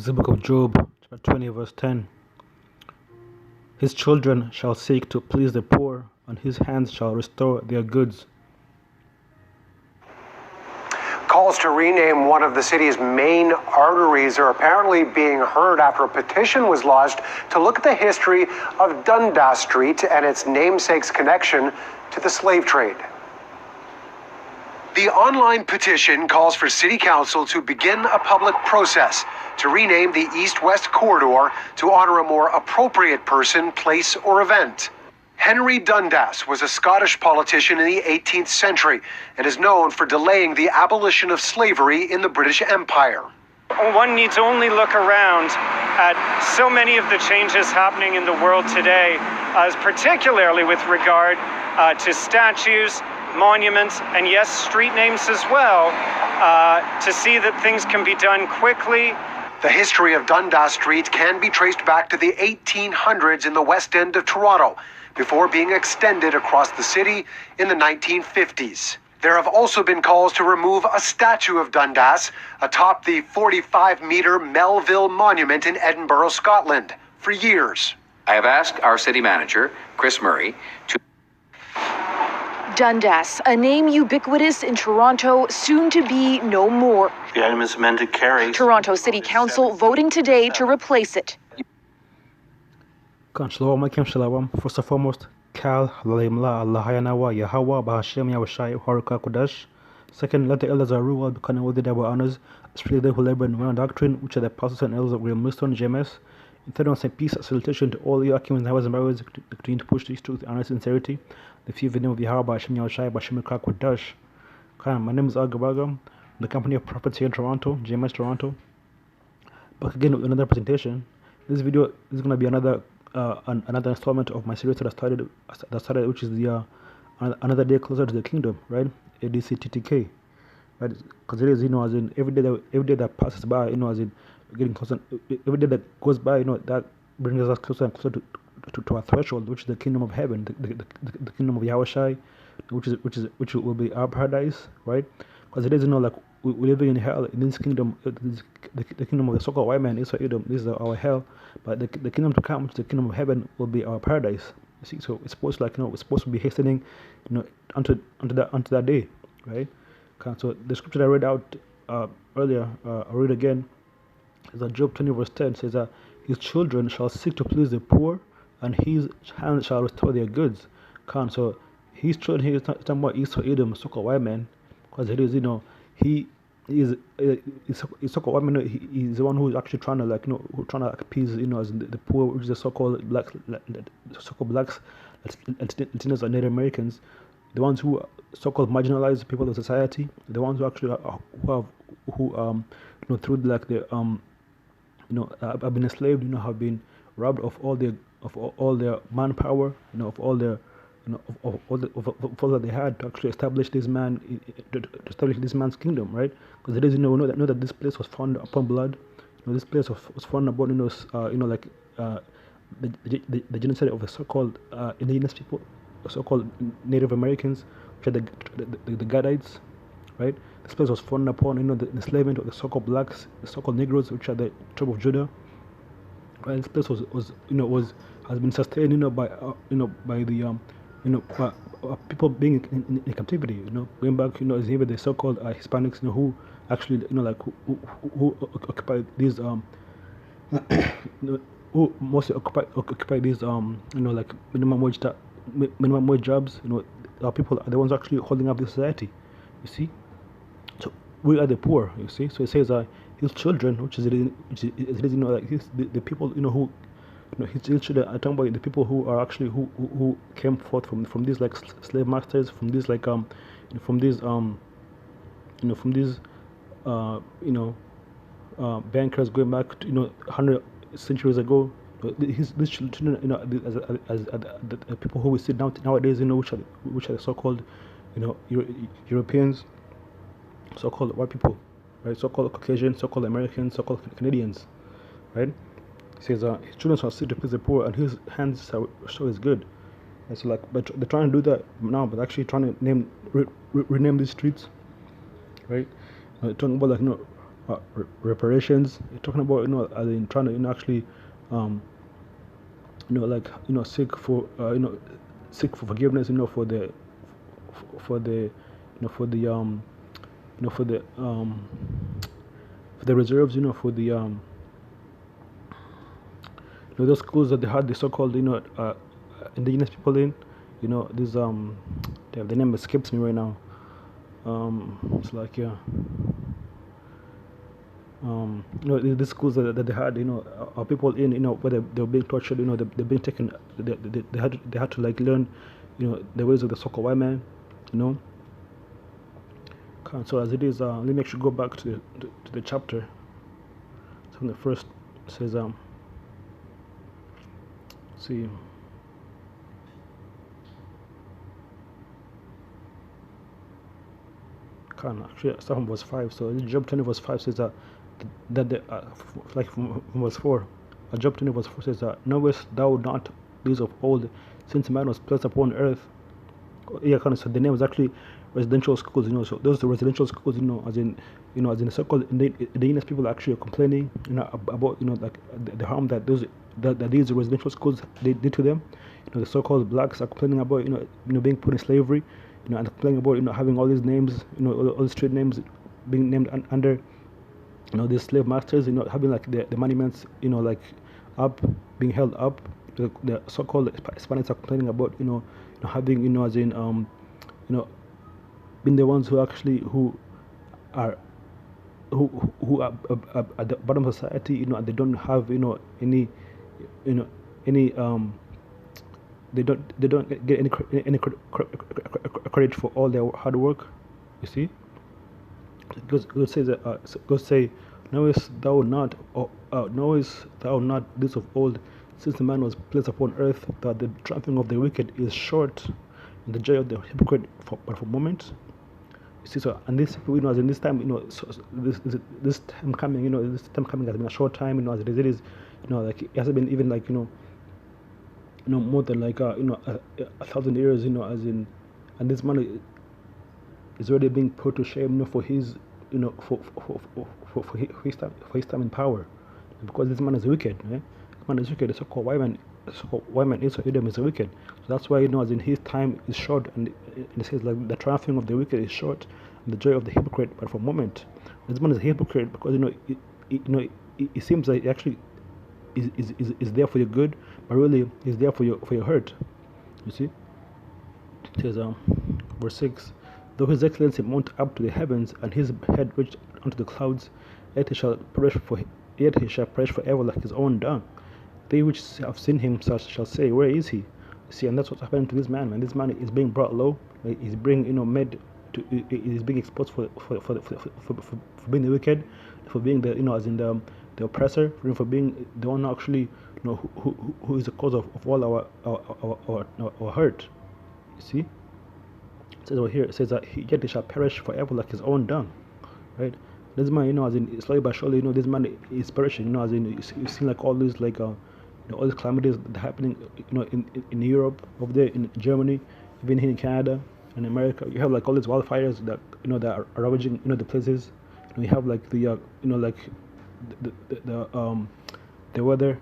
It's the book of Job, chapter 20, verse 10. His children shall seek to please the poor, and his hands shall restore their goods. Calls to rename one of the city's main arteries are apparently being heard after a petition was lodged to look at the history of Dundas Street and its namesake's connection to the slave trade. The online petition calls for City Council to begin a public process to rename the East-West corridor to honor a more appropriate person, place, or event. Henry Dundas was a Scottish politician in the 18th century and is known for delaying the abolition of slavery in the British Empire. One needs only look around at so many of the changes happening in the world today, particularly with regard to statues, monuments, and yes, street names as well, to see that things can be done quickly. The history of Dundas Street can be traced back to the 1800s in the West End of Toronto, before being extended across the city in the 1950s. There have also been calls to remove a statue of Dundas atop the 45-meter Melville Monument in Edinburgh, Scotland, for years. I have asked our city manager, Chris Murray, to... Dundas, a name ubiquitous in Toronto, soon to be no more. The item is amended, carries. Toronto City Council voting today to replace it. Shalom, shalom. First and foremost, Kal, Halayimla, Allah Hayanawa, Yahweh, Bahashem, Yawashai, Haruka Kodash. Second, let the elders are ruled, becoming worthy their honors, especially they who labor in one doctrine, which are the apostles and elders of William Millstone, JMS. In third one, say peace, salutation to all your Akimans, Hawas, and Barrows, continue to push these truth, honor, sincerity. The few of the name of Yahweh, Bahashem, Yawashai, Bahashem, Kodash. My name is Agabagam, the company of prophets here in Toronto, JMS Toronto. Back again with another presentation. This video is going to be another installment of my series that started, which is the another day closer to the kingdom, right? ADCTTK, right? Because it is, as in every day that passes by, as in getting closer. Every day that goes by, that brings us closer and closer to our threshold, which is the kingdom of heaven, the kingdom of Yahushai, which will be our paradise, right? Because it is, like we're living in hell in this kingdom. The kingdom of the so-called white man is Edom. This is our hell, but the kingdom to come, which is the kingdom of heaven, will be our paradise. You see, so it's supposed to, it's supposed to be hastening, unto that day, right? So the scripture I read out earlier, I'll read again. Is that Job 20 verse 10 says that his children shall seek to please the poor, and his hands shall restore their goods. So his children here is talking about Esau, Edom, so-called white man, because it is, he is so-called white man. He's the one who's actually trying to trying to appease, as the poor, which is the so-called blacks, Latinos, and Native Americans, the ones who so-called marginalized people of society, the ones who actually through have been enslaved, have been robbed of all their manpower, of all their of all that they had to actually establish this man's kingdom, right? Because it is, know that this place was founded upon blood. This place was founded upon the genocide of the so-called indigenous people, the so-called Native Americans, which are the Gadites, right? This place was founded upon the enslavement of the so-called blacks, the so-called Negroes, which are the tribe of Judah. Right? This place has been sustained by the people being in captivity, going back, is even the so-called Hispanics, who actually, who occupy these, who mostly occupy these, minimum wage jobs. People are the ones actually holding up the society. You see, so we are the poor. You see, so it says his children, which is the people, who. His children are talking about the people who are actually who came forth from these slave masters, from these bankers going back to 100 centuries ago. These children, as the people who we see nowadays, which are the so-called Europeans, so-called white people, right? So-called Caucasians, so-called Americans, so-called Canadians, right? He says, his children shall seek to please the poor, and his hands shall show his good. And so, but they're trying to do that now, but actually trying to rename these streets, right? Talking about reparations. You're talking about as in trying to actually seek for seek for forgiveness for the for the for the for the for the reserves for the those schools that they had the so-called indigenous people in these the name escapes me right now. It's like these schools that they had are people in where they were being tortured, they're being taken, they had to like learn the ways of the so-called white man. So as it is, let me actually go back to the chapter. So the first says see, actually start from verse 5. So Job 20 verse 5 says that the like from verse 4, Job 20 verse 4 says that, knowest thou not these of old, since man was placed upon earth? So the name was actually residential schools. So those are the residential schools. As in as in the so-called indigenous people actually are complaining about like the harm that these residential schools they did to them. The so-called blacks are complaining about being put in slavery, and complaining about having all these names, all these street names being named under these slave masters, having like the monuments like up, being held up. The so-called Hispanics are complaining about having as in being the ones who actually who are at the bottom of society, and they don't have any any they don't get any credit for all their hard work. You see, God says that God say, knowest thou not this of old, since the man was placed upon earth, that the triumphing of the wicked is short, and the joy of the hypocrite but for a moment. You see, so and this people, as in this time, this time coming, this time coming has been a short time, as it is, like it hasn't been even like more than like 1,000 years, as in, and this man is already being put to shame, for his, for his time in power, because this man is wicked, right? This man is wicked. The so-called white man is wicked. So that's why as in his time is short, and it says like the triumphing of the wicked is short, and the joy of the hypocrite but for a moment. This man is a hypocrite because it seems like he actually is there for your good, but really is there for your hurt. You see, it says verse 6, though his excellency mount up to the heavens, and his head reached unto the clouds, yet he shall perish forever like his own dung. They which have seen him shall say, where is he? You see, and that's what's happening to this man. This man is being brought low. Right? He's being he's being exposed for being the wicked, for being the as in the oppressor, for being the one actually who is the cause of all our hurt. You see, it says over here, it says that yet he shall perish forever like his own dung, right? This man, as in slowly but surely, this man is perishing. As in you see like all these like all these calamities that are happening, in Europe, over there in Germany, even here in Canada and America. You have like all these wildfires that that are ravaging the places. You have like the like the weather,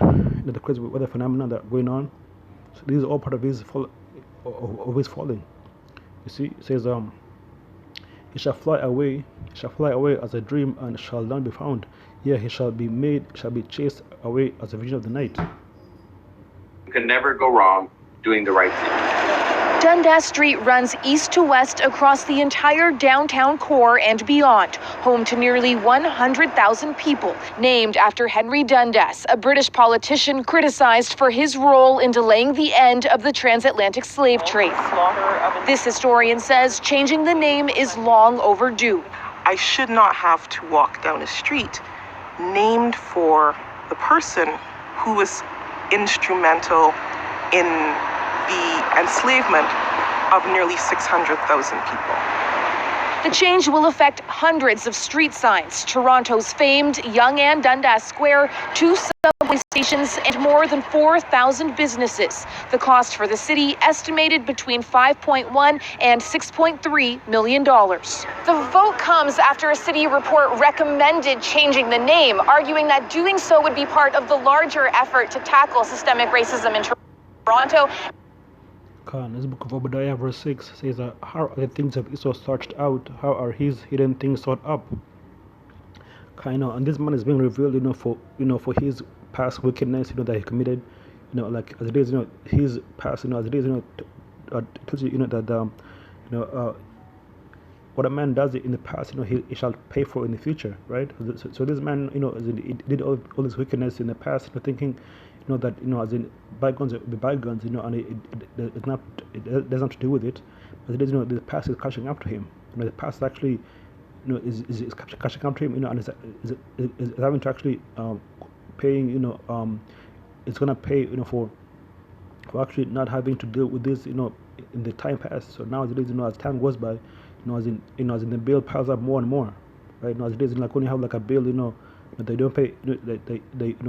the crazy weather phenomena that are going on. So these are all part of his falling. You see, it says he shall fly away as a dream, and shall not be found. Yea, he shall be chased away as a vision of the night. You can never go wrong doing the right thing. Dundas Street runs east to west across the entire downtown core and beyond, home to nearly 100,000 people, named after Henry Dundas, a British politician criticized for his role in delaying the end of the transatlantic slave trade. This historian says changing the name is long overdue. I should not have to walk down a street named for the person who was instrumental in the enslavement of nearly 600,000 people. The change will affect hundreds of street signs. Toronto's famed Yonge and Dundas Square, two subway stations, and more than 4,000 businesses. The cost for the city estimated between $5.1 and $6.3 million. The vote comes after a city report recommended changing the name, arguing that doing so would be part of the larger effort to tackle systemic racism in Toronto. This book of Obadiah verse 6 says that how are the things of Esau searched out? How are his hidden things sought up? And this man is being revealed, for his past wickedness, that he committed, like as it is, his past, as it is, tells you, that what a man does in the past, he shall pay for in the future, right? So this man, he did all this wickedness in the past, thinking, that as in bygones will be bygones, and it doesn't have to do with it. As it is, the past is catching up to him. The past actually, is catching up to him, and is having to actually paying, it's gonna pay, for actually not having to deal with this, in the time past. So now as it is, as time goes by, as in the bill piles up more and more, right? As it is, like when you have like a bill, they don't pay, they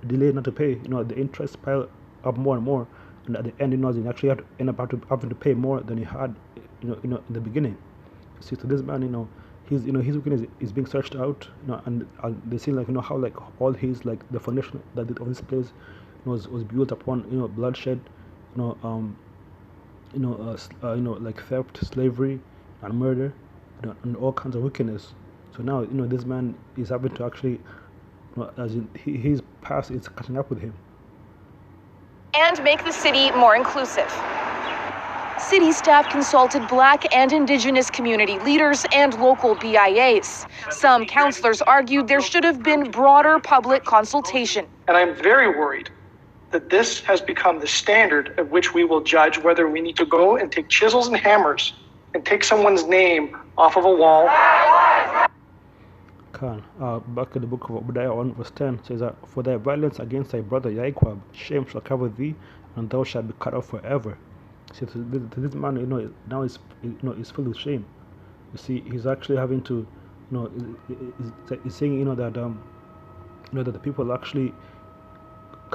delay not to pay, the interest pile up more and more, and at the end, you actually have to end up having to pay more than you had, in the beginning. See, so this man, his wickedness is being searched out, and they see like how like all his like the foundation that of this place was built upon bloodshed, like theft, slavery, and murder, and all kinds of wickedness. So now this man is having to actually, as in his past is catching up with him. And make the city more inclusive. City staff consulted Black and Indigenous community leaders and local BIAs. Some councillors argued there should have been broader public consultation. And I'm very worried that this has become the standard at which we will judge whether we need to go and take chisels and hammers and take someone's name off of a wall. Back in the book of Obadiah 1 verse 10 says that, for thy violence against thy brother Jacob, shame shall cover thee, and thou shalt be cut off forever. See, to this man, now is filled with shame. You see, he's actually having to, he's saying, that that the people actually,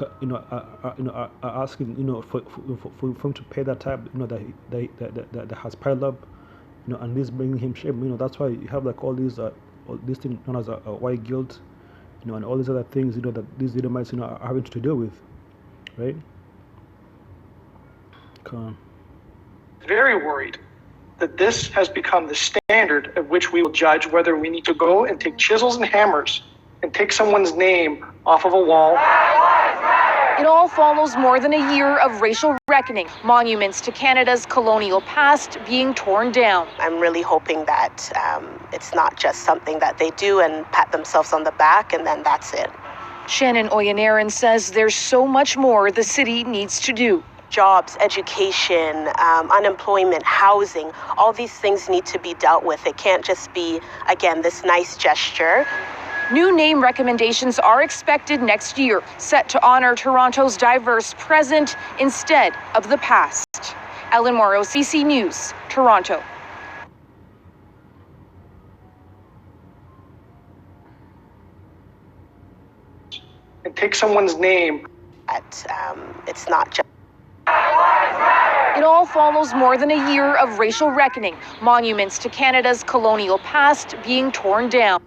are asking, for him to pay that tab, that has piled up, and this bringing him shame. That's why you have like all these things known as white guilt, and all these other things, that these Edomites, are having to deal with, right? Very worried that this has become the standard at which we will judge whether we need to go and take chisels and hammers and take someone's name off of a wall. It all follows more than a year of racial reckoning, monuments to Canada's colonial past being torn down. I'm really hoping that it's not just something that they do and pat themselves on the back and then that's it. Shannon Oyanaran says there's so much more the city needs to do. Jobs, education, unemployment, housing, all these things need to be dealt with. It can't just be, again, this nice gesture. New name recommendations are expected next year, set to honor Toronto's diverse present instead of the past. Ellen Morrow, CC News, Toronto. And take someone's name. It's not just. It all follows more than a year of racial reckoning, monuments to Canada's colonial past being torn down.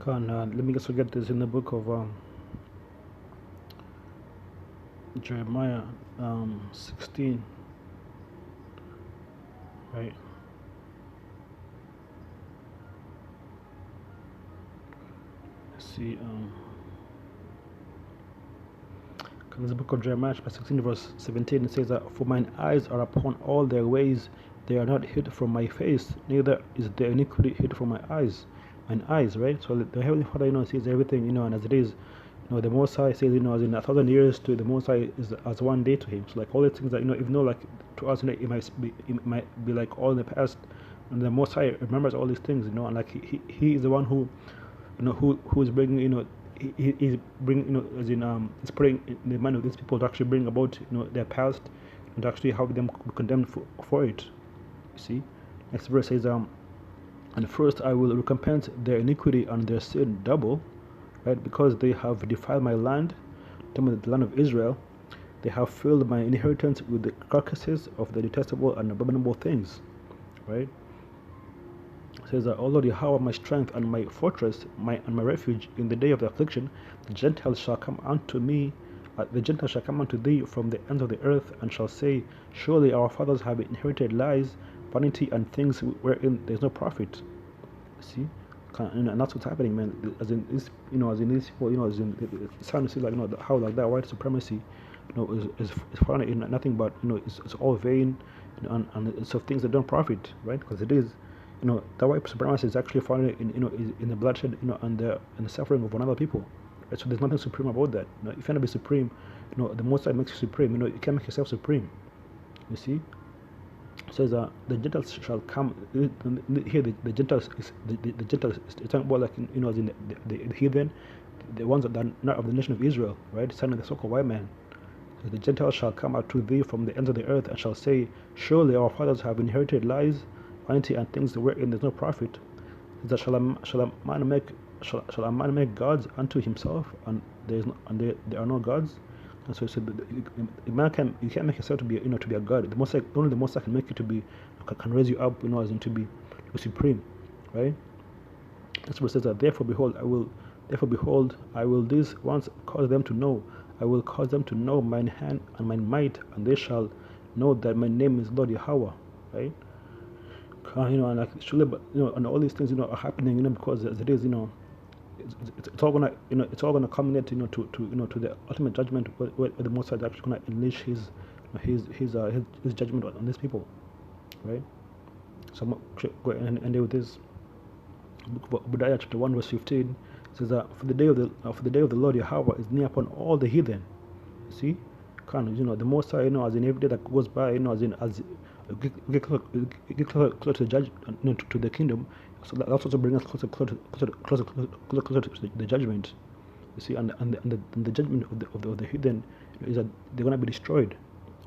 Let me just get this in the book of Jeremiah 16, right? Let's see. In the book of Jeremiah, chapter 16, verse 17, it says that, for mine eyes are upon all their ways, they are not hid from my face, neither is their iniquity hid from my eyes. Mine eyes, right? So the Heavenly Father, sees everything, and as it is, the Most High says, as in 1,000 years to the Most High is as one day to Him. So like all the things that, even though like to us, it might be like all in the past, and the Most High remembers all these things, and like He is the one who, who is bringing, He's bringing, as in He's putting in the mind of these people to actually bring about, their past, and to actually have them condemned for it. You see, next verse says, And first I will recompense their iniquity and their sin double, right? Because they have defiled my land, the land of Israel. They have filled my inheritance with the carcasses of the detestable and abominable things, right? It says that, O Lord Yahweh, my strength and my fortress, my refuge, in the day of the affliction, the Gentiles shall come unto me. The Gentiles shall come unto thee from the ends of the earth, and shall say, Surely our fathers have inherited lies, vanity, and things wherein there is no profit. See, and that's what's happening, man. As in this, as in these people, as in it's starting to see, like, how, like, that white supremacy, is found in nothing but, it's all vain, and it's of things that don't profit, right? Because it is, that white supremacy is actually found in the bloodshed, and the suffering of another people, right? So there's nothing supreme about that. If you want to be supreme, the Most High makes you supreme. You can't make yourself supreme. You see. It says the Gentiles shall come. Here the Gentiles the Gentiles is talking about, like, as in the heathen, the ones that are not of the nation of Israel, right? Signing the so-called white man. So the Gentiles shall come out to thee from the ends of the earth, and shall say, Surely our fathers have inherited lies, vanity, and things wherein there is no profit. That shall a man make gods unto himself, and there are no gods. And so you can't make yourself to be a god. Only the Most High can make you to be, can raise you up, as in to be supreme, right? That's what it says that therefore behold I will these once cause them to know. I will cause them to know mine hand and mine might, and they shall know that my name is Lord Yahweh, right? And like surely, but and all these things are happening, because as it is, it's all gonna culminate, to the ultimate judgment, where the Most High is actually gonna unleash his judgment on these people, right? So I'm gonna go ahead and end with this. Book of Obadiah chapter 1 verse 15 says that for the day of the Lord Yahweh is near upon all the heathen. You see, the Most High, as in every day that goes by, as we get closer to the judge, to the kingdom. So that also brings us closer to the judgment. You see, and the judgment of the heathen is that they're going to be destroyed,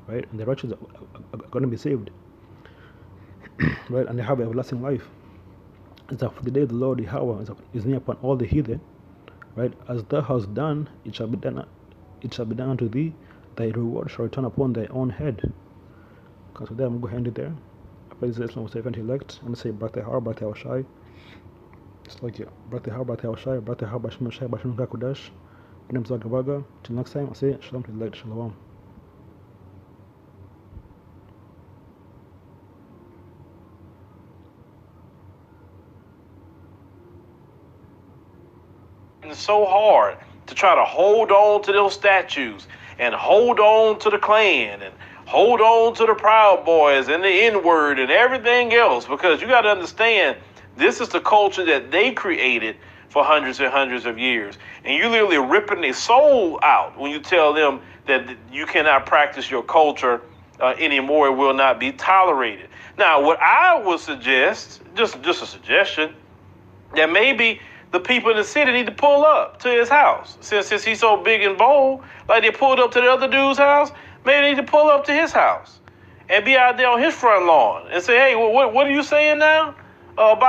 right? And the righteous are going to be saved, right? And they have everlasting life. Is that for the day of the Lord Yahweh is near upon all the heathen, right? As thou hast done, it shall be done unto thee. Thy reward shall return upon thy own head. So there, I'm going to end it there. I pray this Islam will say event elect. I'm going to say Brak Tehar, Brak Tehar Shai. It's like, yeah, Brak Tehar, Brak Tehar Shai, Brak Tehar Bashim Shai, Bashim Kakudash. My name is Zagabaga. Till next time, I say Shalom to the elect. Shalom. It's so hard to try to hold on to those statues and hold on to the Klan and hold on to the Proud Boys and the N-word and everything else, because you got to understand, this is the culture that they created for hundreds and hundreds of years. And you're literally ripping their soul out when you tell them that you cannot practice your culture anymore. It will not be tolerated. Now, what I would suggest, just a suggestion, that maybe the people in the city need to pull up to his house. Since he's so big and bold, like they pulled up to the other dude's house, maybe they need to pull up to his house and be out there on his front lawn and say, hey, what are you saying now about